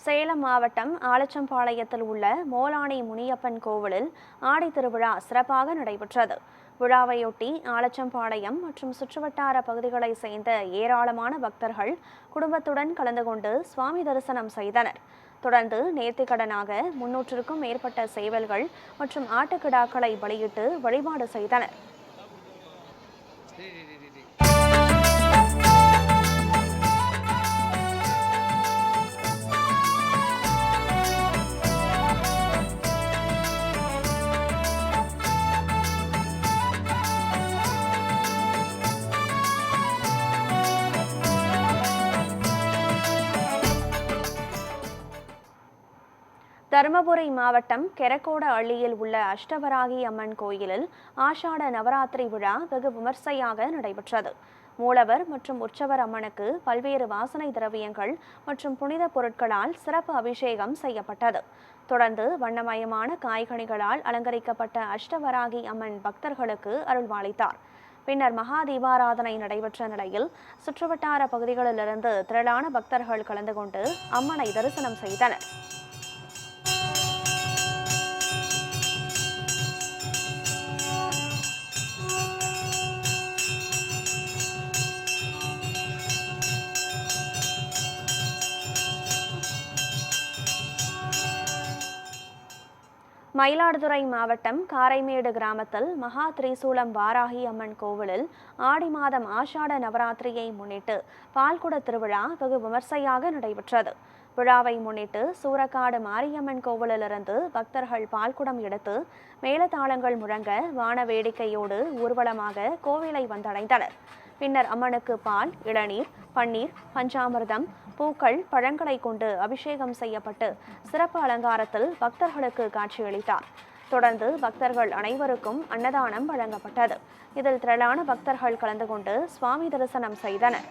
சேலம் மாவட்டம் ஆலச்சம்பாளையத்தில் உள்ள மோலானி முனியப்பன் கோவிலில் ஆடி திருவிழா சிறப்பாக நடைபெற்றது. விழாவையொட்டி ஆலச்சம்பாளையம் மற்றும் சுற்றுவட்டார பகுதிகளை சேர்ந்த ஏராளமான பக்தர்கள் குடும்பத்துடன் கலந்து கொண்டு சுவாமி தரிசனம் செய்தனர். தொடர்ந்து நேர்த்திக்கடனாக 300க்கும் மேற்பட்ட சேவல்கள் மற்றும் ஆட்டுக்கிடாக்களை பலியிட்டு வழிபாடு செய்தனர். தருமபுரி மாவட்டம் கெரக்கோட அள்ளியில் உள்ள அஷ்டவராகி அம்மன் கோயிலில் ஆஷாட நவராத்திரி விழா வெகு விமர்சையாக நடைபெற்றது. மூலவர் மற்றும் உற்சவர் அம்மனுக்கு பல்வேறு வாசனை திரவியங்கள் மற்றும் புனித பொருட்களால் சிறப்பு அபிஷேகம் செய்யப்பட்டது. தொடர்ந்து வண்ணமயமான காய்கனிகளால் அலங்கரிக்கப்பட்ட அஷ்டவராகி அம்மன் பக்தர்களுக்கு அருள்வாளித்தார். பின்னர் மகா தீபாராதனை நடைபெற்ற நிலையில் சுற்றுவட்டார பகுதிகளிலிருந்து திரளான பக்தர்கள் கலந்து கொண்டு அம்மனை தரிசனம் செய்தனர். மயிலாடுதுறை மாவட்டம் காரைமேடு கிராமத்தில் மகா திரிசூலம் வாராகி அம்மன் கோவிலில் ஆடி மாதம் ஆஷாட நவராத்திரியை முன்னிட்டு பால்குட திருவிழா வெகு விமர்சையாக நடைபெற்றது. விழாவை முன்னிட்டு சூரக்காடு மாரியம்மன் கோவிலிலிருந்து பக்தர்கள் பால்குடம் எடுத்து மேளதாளங்கள் முழங்க வான வேடிக்கையோடு ஊர்வலமாக கோவிலை வந்தடைந்தனர். பின்னர் அம்மனுக்கு பால், இளநீர், பன்னீர், பஞ்சாமிர்தம், பூக்கள், பழங்களை கொண்டு அபிஷேகம் செய்யப்பட்டு சிறப்பு அலங்காரத்தில் பக்தர்களுக்கு காட்சியளித்தார். தொடர்ந்து பக்தர்கள் அனைவருக்கும் அன்னதானம் வழங்கப்பட்டது. இதில் திரளான பக்தர்கள் கலந்து கொண்டு சுவாமி தரிசனம் செய்தனர்.